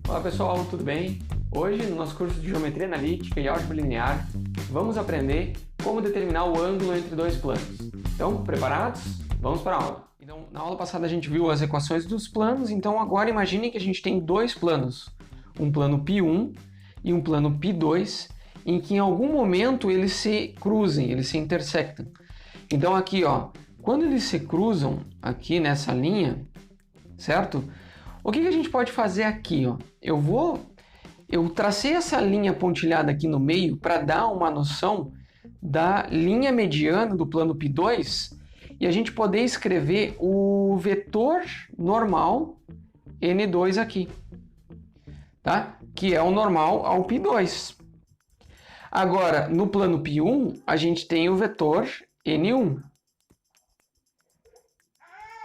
Olá pessoal, tudo bem? Hoje, no nosso curso de Geometria Analítica e Álgebra Linear, vamos aprender como determinar o ângulo entre dois planos. Então, preparados? Vamos para a aula. Então, na aula passada a gente viu as equações dos planos, então agora imaginem que a gente tem dois planos, um plano π1 e um plano π2, em que em algum momento eles se cruzem, eles se intersectam. Então aqui, ó, quando eles se cruzam aqui nessa linha, certo? O que a gente pode fazer aqui, ó? Eu tracei essa linha pontilhada aqui no meio para dar uma noção da linha mediana do plano π2 e a gente poder escrever o vetor normal N2 aqui, tá? Que é o normal ao π2. Agora, no plano π1, a gente tem o vetor N1,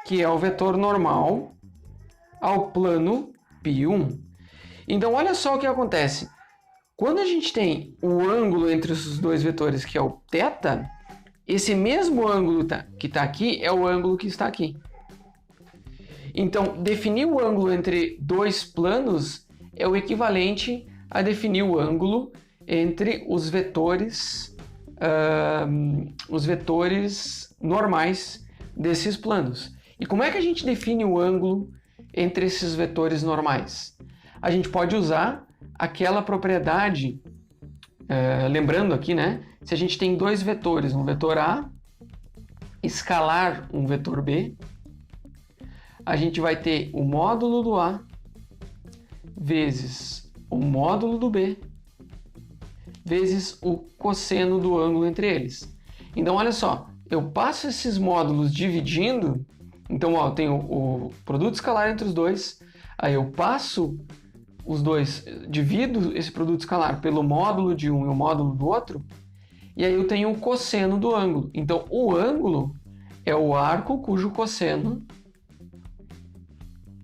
que é o vetor normal ao plano π1. Então, olha só o que acontece. Quando a gente tem o ângulo entre os dois vetores, que é o θ, esse mesmo ângulo que está aqui é o ângulo que está aqui. Então, definir o ângulo entre dois planos é o equivalente a definir o ângulo entre os vetores normais desses planos. E como é que a gente define o ângulo entre esses vetores normais? A gente pode usar aquela propriedade, lembrando aqui, né? Se a gente tem dois vetores, um vetor A escalar um vetor B, a gente vai ter o módulo do A vezes o módulo do B vezes o cosseno do ângulo entre eles. Então, olha só, eu passo esses módulos dividindo. Então, ó, eu tenho o produto escalar entre os dois, aí eu passo os dois, divido esse produto escalar pelo módulo de um e o módulo do outro, e aí eu tenho o cosseno do ângulo. Então, o ângulo é o arco cujo cosseno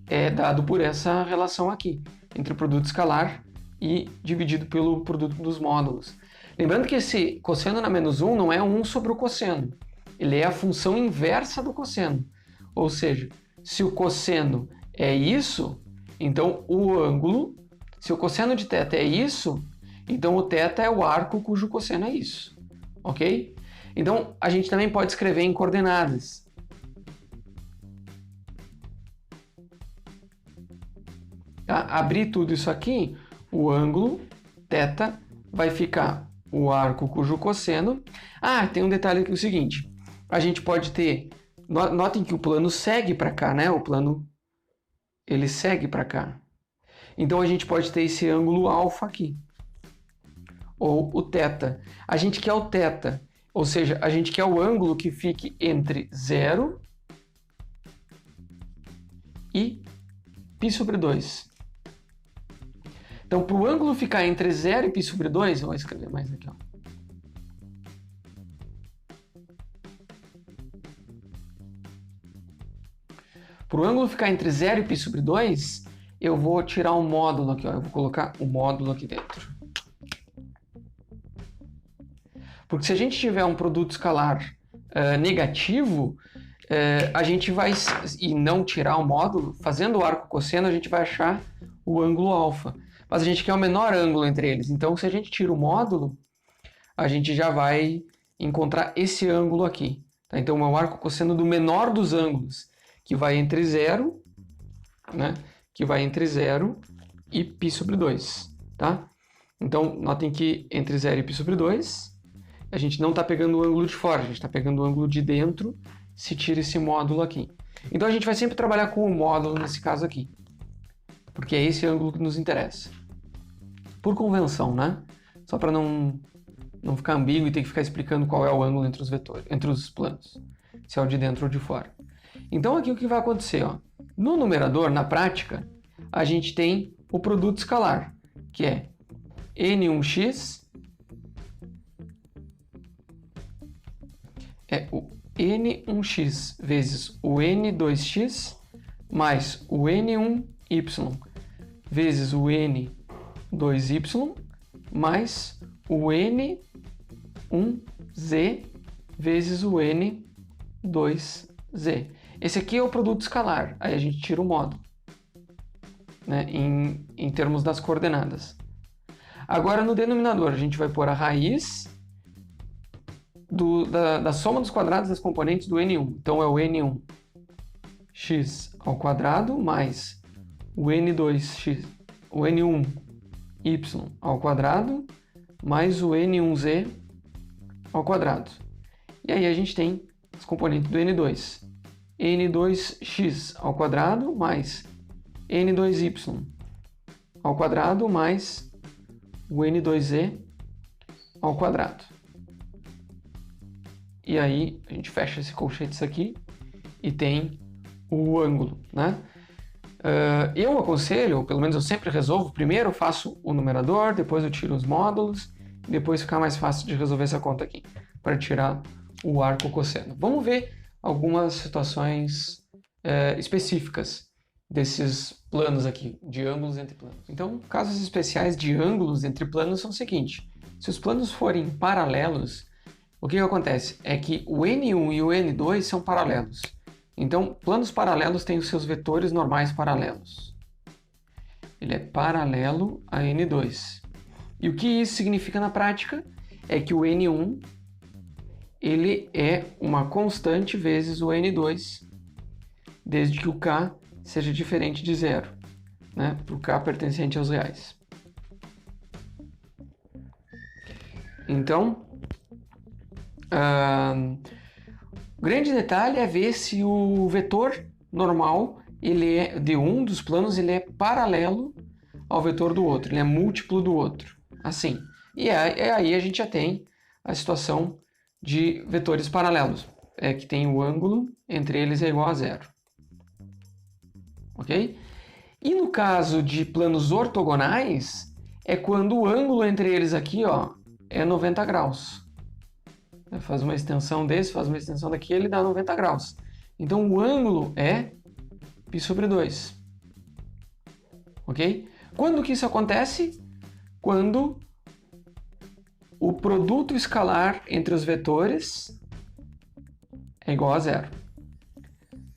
é dado por essa relação aqui, entre o produto escalar e dividido pelo produto dos módulos. Lembrando que esse cosseno na menos 1 não é 1 sobre o cosseno, ele é a função inversa do cosseno. Ou seja, se o cosseno é isso, então o ângulo, se o cosseno de θ é isso, então o θ é o arco cujo cosseno é isso, ok? Então a gente também pode escrever em coordenadas. Tá? Abrir tudo isso aqui, o ângulo θ vai ficar o arco cujo cosseno. Ah, tem um detalhe aqui, o seguinte, a gente pode ter, notem que o plano segue para cá, né? O plano, ele segue para cá. Então a gente pode ter esse ângulo alfa aqui, ou o θ. A gente quer o θ, ou seja, a gente quer o ângulo que fique entre 0 e π/2. Então, para o ângulo ficar entre 0 e π/2, eu vou escrever mais aqui, ó. Para o ângulo ficar entre 0 e π/2, eu vou tirar um módulo aqui, ó. Eu vou colocar o módulo aqui dentro. Porque se a gente tiver um produto escalar negativo, a gente vai, e não tirar o módulo, fazendo o arco cosseno, a gente vai achar o ângulo alfa. Mas a gente quer o menor ângulo entre eles. Então, se a gente tira o módulo, a gente já vai encontrar esse ângulo aqui. Tá? Então, é o arco cosseno do menor dos ângulos, que vai entre 0, né? Que vai entre 0 e π/2, tá? Então, notem que entre 0 e π/2, a gente não está pegando o ângulo de fora, a gente está pegando o ângulo de dentro, se tira esse módulo aqui. Então, a gente vai sempre trabalhar com o módulo nesse caso aqui, porque é esse ângulo que nos interessa. Por convenção, né? Só para não ficar ambíguo e ter que ficar explicando qual é o ângulo entre os vetores, entre os planos, se é o de dentro ou de fora. Então aqui o que vai acontecer, ó? No numerador, na prática, a gente tem o produto escalar, que é N1x é o N1x vezes o N2x mais o N1y vezes o N2y mais o N1z vezes o N2z. Esse aqui é o produto escalar, aí a gente tira o módulo. né, em termos das coordenadas. Agora, no denominador, a gente vai pôr a raiz da soma dos quadrados das componentes do N1. Então, é o N1x ao quadrado mais o N2x, o N1y ao quadrado mais o N1z ao quadrado. E aí a gente tem as componentes do N2. N2x ao quadrado mais N2y ao quadrado mais o N2z ao quadrado. E aí a gente fecha esse colchetes aqui e tem o ângulo, né? Eu aconselho, ou pelo menos eu sempre resolvo, primeiro eu faço o numerador, depois eu tiro os módulos, e depois fica mais fácil de resolver essa conta aqui, para tirar o arco cosseno. Vamos ver algumas situações específicas desses planos aqui, de ângulos entre planos. Então, casos especiais de ângulos entre planos são o seguinte: se os planos forem paralelos, o que acontece? É que o N1 e o N2 são paralelos. Então, planos paralelos têm os seus vetores normais paralelos. Ele é paralelo a N2. E o que isso significa na prática? É que o N1 ele é uma constante vezes o N2, desde que o K seja diferente de zero, né? Para o K pertencente aos reais. Então, o grande detalhe é ver se o vetor normal ele é de um dos planos, ele é paralelo ao vetor do outro, ele é múltiplo do outro, assim. E aí a gente já tem a situação de vetores paralelos, que tem o ângulo entre eles é igual a zero. Ok? E no caso de planos ortogonais, é quando o ângulo entre eles aqui, ó, é 90 graus. Faz uma extensão desse, faz uma extensão daqui, ele dá 90 graus. Então o ângulo é π sobre 2. Ok? Quando que isso acontece? Quando o produto escalar entre os vetores é igual a zero.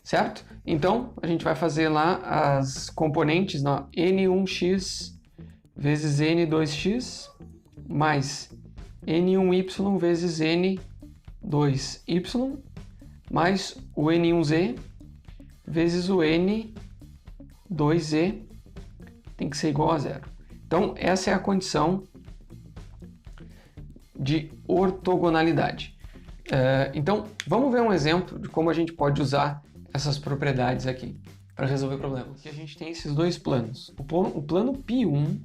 Certo? Então, a gente vai fazer lá as componentes, N1x vezes N2x mais N1y vezes N2y mais o N1z vezes o N2z tem que ser igual a zero. Então, essa é a condição de ortogonalidade. Então, vamos ver um exemplo de como a gente pode usar essas propriedades aqui para resolver problemas. Aqui a gente tem esses dois planos. O plano π1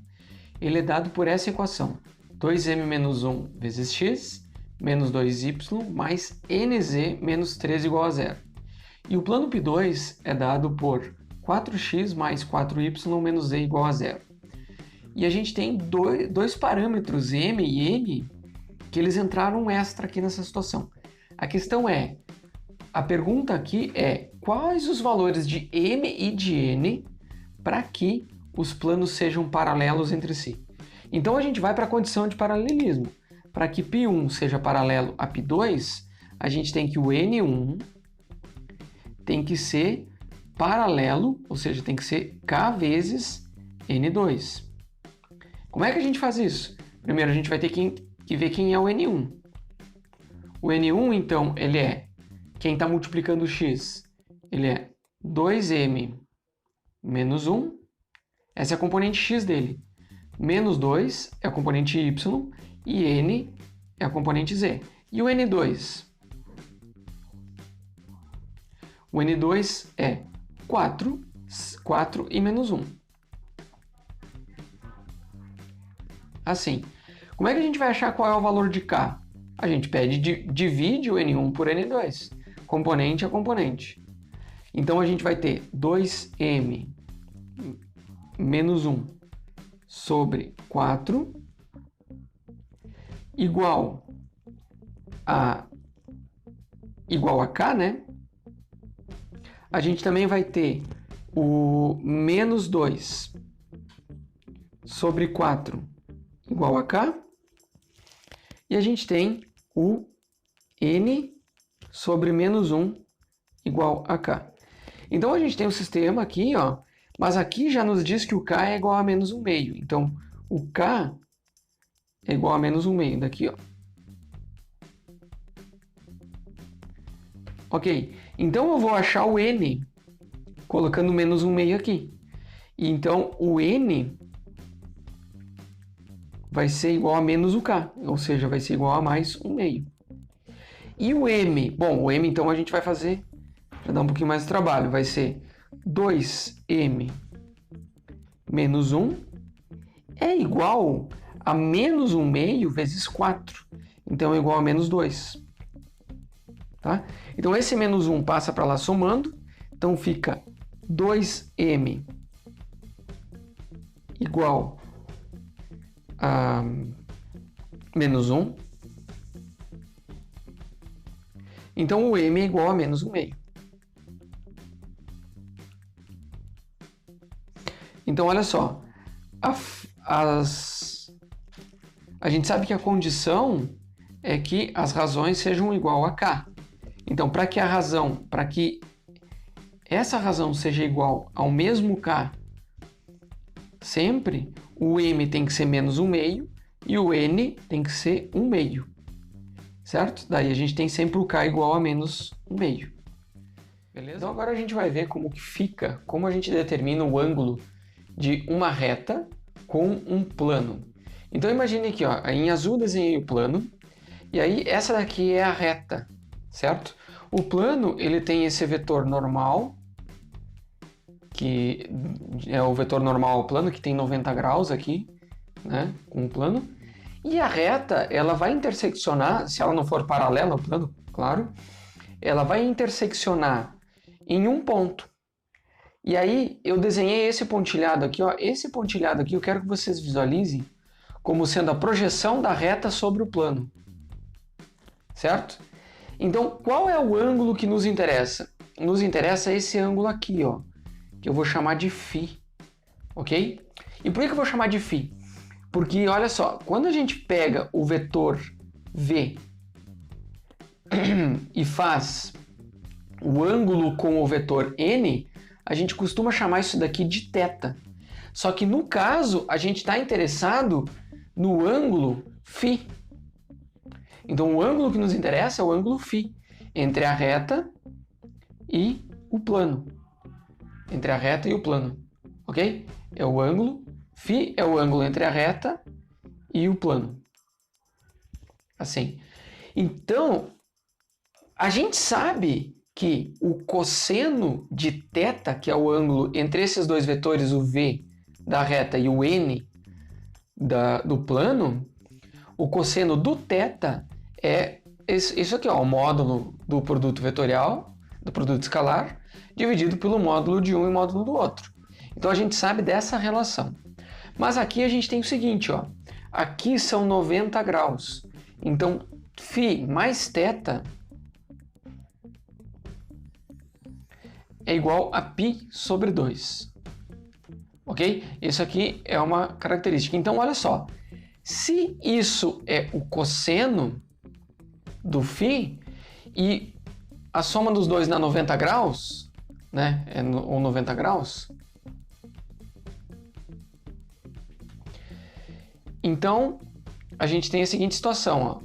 ele é dado por essa equação: 2m menos 1 vezes x menos 2y mais nz menos 3 igual a zero. E o plano π2 é dado por 4x mais 4y menos z igual a zero. E a gente tem dois parâmetros, m e n, que eles entraram extra aqui nessa situação. A questão a pergunta aqui é: quais os valores de m e de n para que os planos sejam paralelos entre si? Então a gente vai para a condição de paralelismo. Para que π1 seja paralelo a π2, a gente tem que o n1 tem que ser paralelo, ou seja, tem que ser k vezes n2. Como é que a gente faz isso? Primeiro a gente vai ter que ver quem é o n1. O n1, então, ele é quem está multiplicando x, ele é 2m menos 1, essa é a componente x dele. Menos 2 é a componente y e n é a componente z. E o n2? O n2 é 4 e menos 1. Assim. Como é que a gente vai achar qual é o valor de k? A gente divide o n1 por n2, componente a componente. Então a gente vai ter 2m menos 1 sobre 4 igual a k, né? A gente também vai ter o menos 2 sobre 4 igual a k. E a gente tem o n sobre menos 1 igual a k. Então a gente tem um sistema aqui, ó, Mas aqui já nos diz que o K é igual a menos 1 meio. Então, o K é igual a menos 1 meio. Daqui, ó. Ok. Então, eu vou achar o N colocando menos 1 meio aqui. E então, o N vai ser igual a menos o K. Ou seja, vai ser igual a mais 1 meio. E o M? Bom, o M, então, a gente vai fazer, para dar um pouquinho mais de trabalho, vai ser 2M menos 1 é igual a menos 1 meio vezes 4. Então, é igual a menos 2. Tá? Então, esse menos 1 passa para lá somando. Então, fica 2M igual a menos 1. Então, o M é igual a menos 1 meio. Então, olha só. A gente sabe que a condição é que as razões sejam igual a K. Então, para que essa razão seja igual ao mesmo K sempre, o M tem que ser menos 1 meio e o N tem que ser 1 meio. Certo? Daí a gente tem sempre o K igual a menos 1 meio. Beleza? Então agora a gente vai ver como que fica, como a gente determina o ângulo de uma reta com um plano. Então imagine aqui, ó, em azul desenhei o plano, e aí essa daqui é a reta, certo? O plano, ele tem esse vetor normal, que é o vetor normal ao plano, que tem 90 graus aqui, né, com o plano. E a reta, ela vai interseccionar, se ela não for paralela ao plano, claro, ela vai interseccionar em um ponto. E aí, eu desenhei esse pontilhado aqui, ó. Esse pontilhado aqui eu quero que vocês visualizem como sendo a projeção da reta sobre o plano. Certo? Então, qual é o ângulo que nos interessa? Nos interessa esse ângulo aqui, ó, que eu vou chamar de φ. Ok? E por que eu vou chamar de φ? Porque, olha só, quando a gente pega o vetor V e faz o ângulo com o vetor N, a gente costuma chamar isso daqui de θ. Só que no caso, a gente está interessado no ângulo φ. Então, o ângulo que nos interessa é o ângulo φ, entre a reta e o plano. Entre a reta e o plano, ok? É o ângulo, φ é o ângulo entre a reta e o plano. Assim. Então, a gente sabe que o cosseno de θ, que é o ângulo entre esses dois vetores, o V da reta e o N do plano, o cosseno do θ é isso aqui, ó, o módulo do produto vetorial, do produto escalar, dividido pelo módulo de um e módulo do outro. Então a gente sabe dessa relação. Mas aqui a gente tem o seguinte, ó, aqui são 90 graus. Então, φ mais θ é igual a π sobre 2. Ok? Isso aqui é uma característica. Então, olha só. Se isso é o cosseno do φ e a soma dos dois dá 90 graus, né? Ou 90 graus. Então, a gente tem a seguinte situação, ó.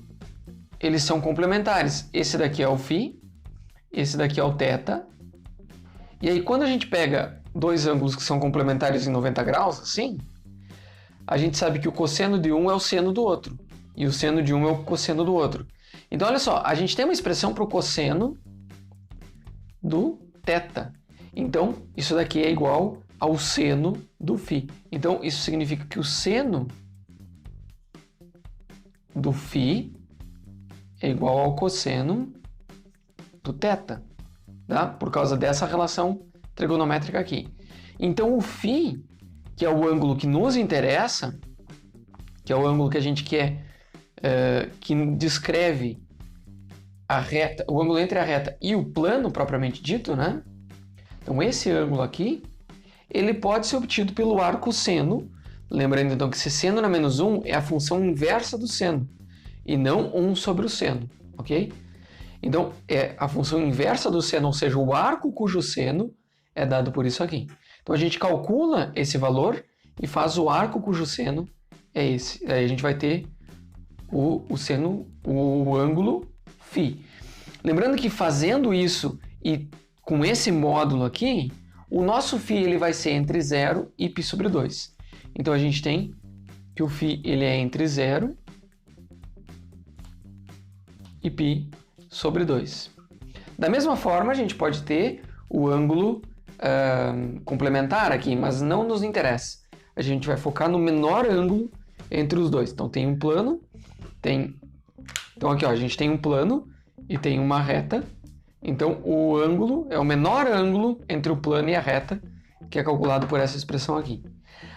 Eles são complementares. Esse daqui é o φ, esse daqui é o θ. E aí, quando a gente pega dois ângulos que são complementares em 90 graus, assim, a gente sabe que o cosseno de um é o seno do outro. E o seno de um é o cosseno do outro. Então, olha só, a gente tem uma expressão para o cosseno do θ. Então, isso daqui é igual ao seno do φ. Então, isso significa que o seno do φ é igual ao cosseno do θ. Tá? Por causa dessa relação trigonométrica aqui. Então, o φ, que é o ângulo que nos interessa, que é o ângulo que a gente quer, que descreve a reta, o ângulo entre a reta e o plano propriamente dito, né? Então, esse ângulo aqui, ele pode ser obtido pelo arco seno. Lembrando, então, que se seno na menos 1 é a função inversa do seno, e não 1 sobre o seno, ok? Então, é a função inversa do seno, ou seja, o arco cujo seno é dado por isso aqui. Então a gente calcula esse valor e faz o arco cujo seno é esse. Aí a gente vai ter o seno, o ângulo φ. Lembrando que fazendo isso e com esse módulo aqui, o nosso φ ele vai ser entre 0 e π sobre 2. Então a gente tem que o φ ele é entre 0 e π sobre 2. Da mesma forma, a gente pode ter o ângulo complementar aqui, mas não nos interessa. A gente vai focar no menor ângulo entre os dois. Então tem um plano, então aqui ó, a gente tem um plano e tem uma reta. Então o ângulo é o menor ângulo entre o plano e a reta, que é calculado por essa expressão aqui.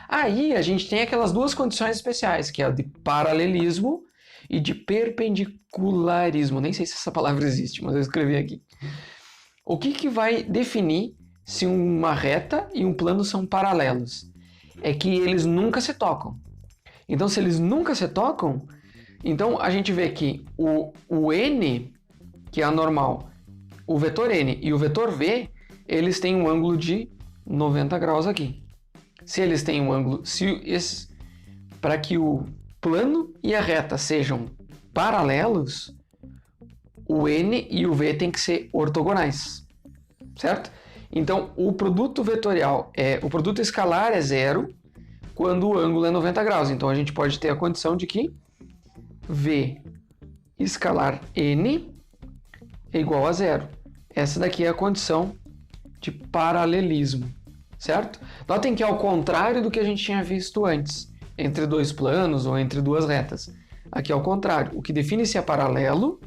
Aí a gente tem aquelas duas condições especiais, que é a de paralelismo e de perpendicularismo. Nem sei se essa palavra existe, mas eu escrevi aqui. O que vai definir se uma reta e um plano são paralelos? É que eles nunca se tocam. Então, se eles nunca se tocam, então a gente vê que o n, que é a normal, o vetor n e o vetor v, eles têm um ângulo de 90 graus aqui. Se eles têm um ângulo, para que o plano e a reta sejam paralelos, o n e o v têm que ser ortogonais, certo? Então, o produto vetorial o produto escalar é 0 quando o ângulo é 90 graus. Então, a gente pode ter a condição de que v escalar n é igual a 0. Essa daqui é a condição de paralelismo, certo? Notem que é ao contrário do que a gente tinha visto antes, entre dois planos ou entre duas retas. Aqui é ao contrário. O que define se é paralelo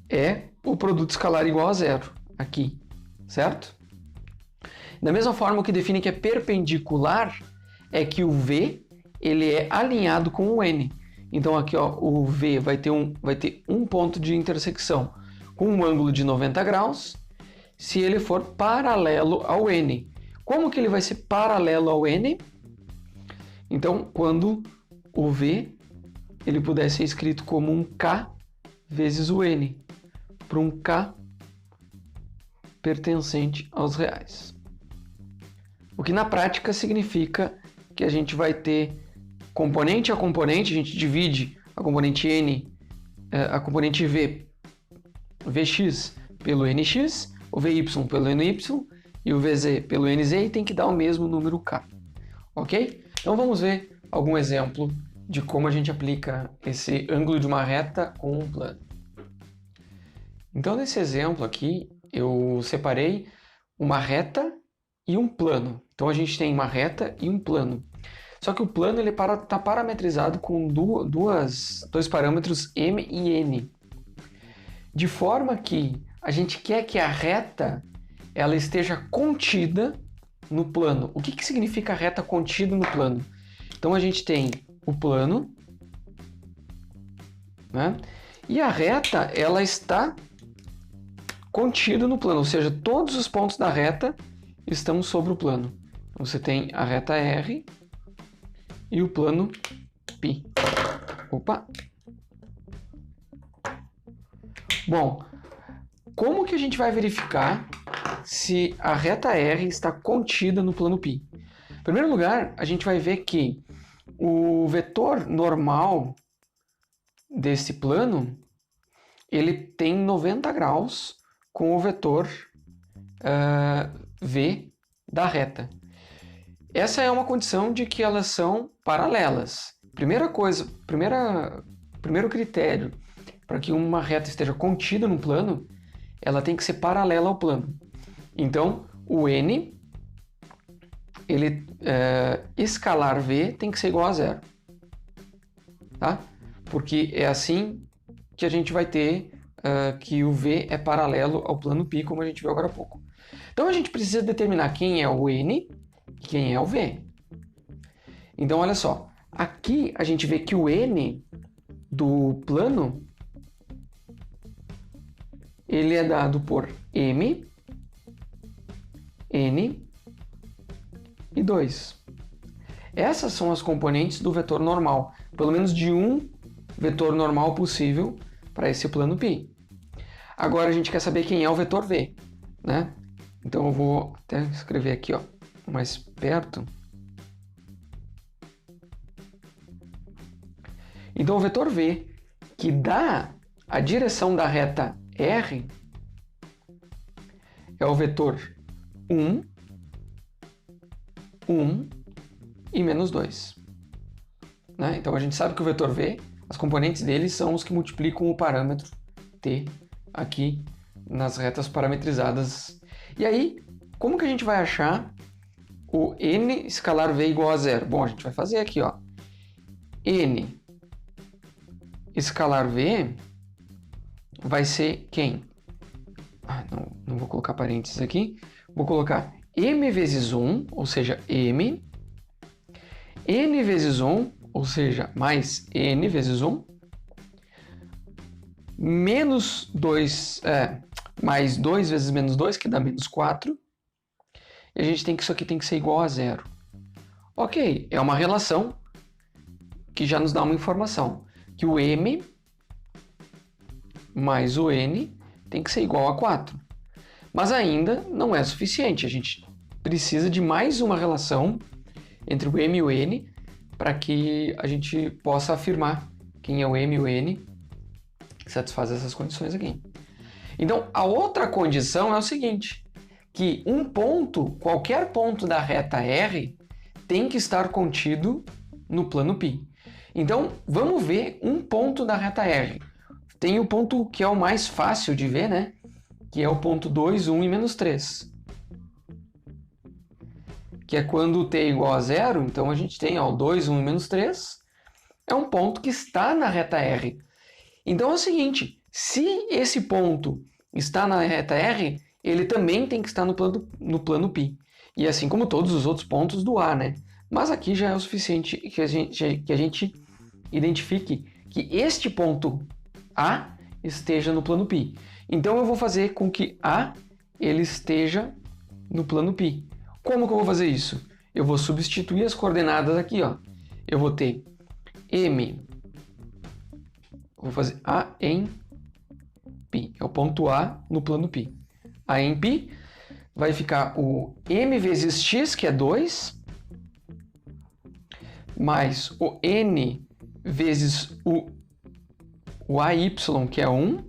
é o produto escalar igual a 0, aqui, certo? Da mesma forma, o que define que é perpendicular é que o V ele é alinhado com o N. Então aqui ó, o V vai ter um ponto de intersecção com um ângulo de 90 graus se ele for paralelo ao N. Como que ele vai ser paralelo ao N? Então, quando o V ele puder ser escrito como um K vezes o N, para um K pertencente aos reais. O que na prática significa que a gente vai ter componente a componente, a gente divide a componente N, a componente V, Vx pelo Nx, o Vy pelo Ny e o Vz pelo Nz e tem que dar o mesmo número K, ok? Então vamos ver algum exemplo de como a gente aplica esse ângulo de uma reta com um plano. Então nesse exemplo aqui eu separei uma reta e um plano. Então a gente tem uma reta e um plano. Só que o plano ele está parametrizado com dois parâmetros m e n. De forma que a gente quer que a reta ela esteja contida no plano. O que significa reta contida no plano? Então a gente tem o plano, né? E a reta ela está contida no plano, ou seja, todos os pontos da reta estão sobre o plano. Então, você tem a reta R e o plano π. Opa! Bom, como que a gente vai verificar se a reta R está contida no plano π? Em primeiro lugar, a gente vai ver que o vetor normal desse plano ele tem 90 graus com o vetor V da reta. Essa é uma condição de que elas são paralelas. Primeiro critério para que uma reta esteja contida no plano, ela tem que ser paralela ao plano. Então, o N, escalar V tem que ser igual a 0. Tá? Porque é assim que a gente vai ter que o V é paralelo ao plano π, como a gente viu agora há pouco. Então, a gente precisa determinar quem é o N e quem é o V. Então, olha só. Aqui, a gente vê que o N do plano ele é dado por M, N e 2. Essas são as componentes do vetor normal. Pelo menos de um vetor normal possível para esse plano π. Agora a gente quer saber quem é o vetor V, né? Então eu vou até escrever aqui, ó, mais perto. Então o vetor V, que dá a direção da reta R, é o vetor 1, 1 e menos 2. Né? Então a gente sabe que o vetor V, as componentes dele são os que multiplicam o parâmetro t aqui nas retas parametrizadas. E aí, como que a gente vai achar o n escalar v igual a zero? Bom, a gente vai fazer aqui, ó, n escalar v vai ser quem? Não vou colocar parênteses aqui. Vou colocar m vezes 1, ou seja, m, n vezes 1, ou seja, mais n vezes 1, menos 2, mais 2 vezes menos 2, que dá menos 4. E a gente tem que isso aqui tem que ser igual a zero. Ok, é uma relação que já nos dá uma informação, que o m mais o n tem que ser igual a 4. Mas ainda não é suficiente, a gente precisa de mais uma relação entre o m e o n para que a gente possa afirmar quem é o m e o n, que satisfaz essas condições aqui. Então, a outra condição é o seguinte, que um ponto, qualquer ponto da reta R, tem que estar contido no plano π. Então, vamos ver um ponto da reta R. Tem o ponto que é o mais fácil de ver, né? Que é o ponto 2, 1 e menos 3. Que é quando t é igual a zero, então a gente tem o 2, 1 e menos 3. É um ponto que está na reta R. Então é o seguinte, se esse ponto está na reta R, ele também tem que estar no plano π. E assim como todos os outros pontos do A, né? Mas aqui já é o suficiente que a gente identifique que este ponto A esteja no plano π. Então eu vou fazer com que A ele esteja no plano π. Como que eu vou fazer isso? Eu vou substituir as coordenadas aqui, ó. Eu vou ter M, vou fazer A em π, é o ponto A no plano π. A em π vai ficar o M vezes x, que é 2, mais o N vezes o AY, que é 1,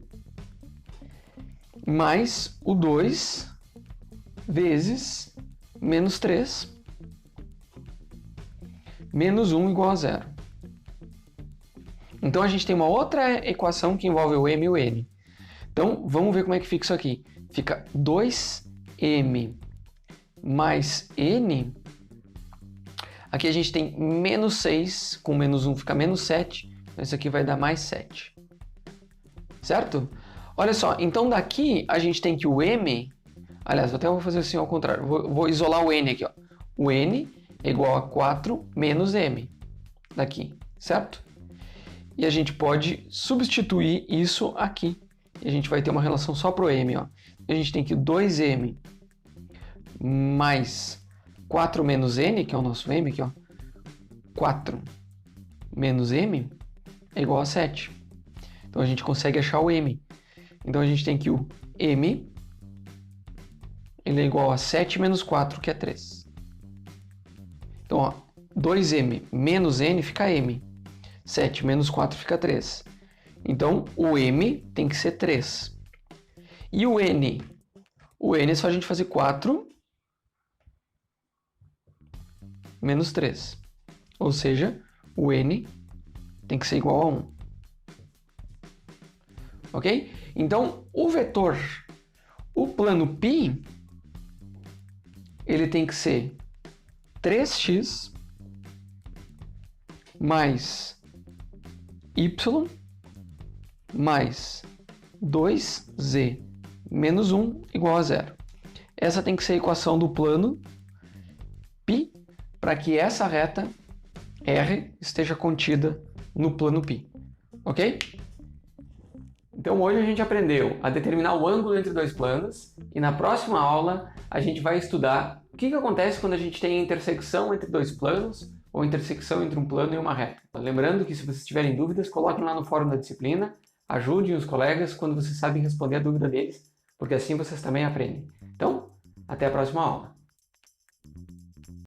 mais o 2 vezes menos 3, menos 1 igual a 0. Então a gente tem uma outra equação que envolve o m e o n. Então vamos ver como é que fica isso aqui. Fica 2m mais n. Aqui a gente tem menos 6, com menos 1 fica menos 7. Então isso aqui vai dar mais 7. Certo? Olha só, então daqui a gente tem que o m... Aliás, até vou fazer assim ao contrário. Vou isolar o n aqui, ó. O n é igual a 4 menos m. Daqui, certo? E a gente pode substituir isso aqui. E a gente vai ter uma relação só para o m, ó. A gente tem que 2m mais 4 menos n, que é o nosso m aqui, ó. 4 menos m é igual a 7. Então a gente consegue achar o m. Então a gente tem que o m ele é igual a 7 menos 4, que é 3. Então, ó, 2m menos n fica m. 7 menos 4 fica 3. Então, o m tem que ser 3. E o n? O n é só a gente fazer 4 menos 3. Ou seja, o n tem que ser igual a 1. Ok? Então, o vetor, o plano π, ele tem que ser 3x mais y mais 2z menos 1 igual a 0. Essa tem que ser a equação do plano π para que essa reta R esteja contida no plano π. Ok? Então hoje a gente aprendeu a determinar o ângulo entre dois planos e na próxima aula a gente vai estudar o que acontece quando a gente tem a intersecção entre dois planos ou intersecção entre um plano e uma reta. Lembrando que se vocês tiverem dúvidas, coloquem lá no fórum da disciplina, ajudem os colegas quando vocês sabem responder a dúvida deles, porque assim vocês também aprendem. Então, Até a próxima aula.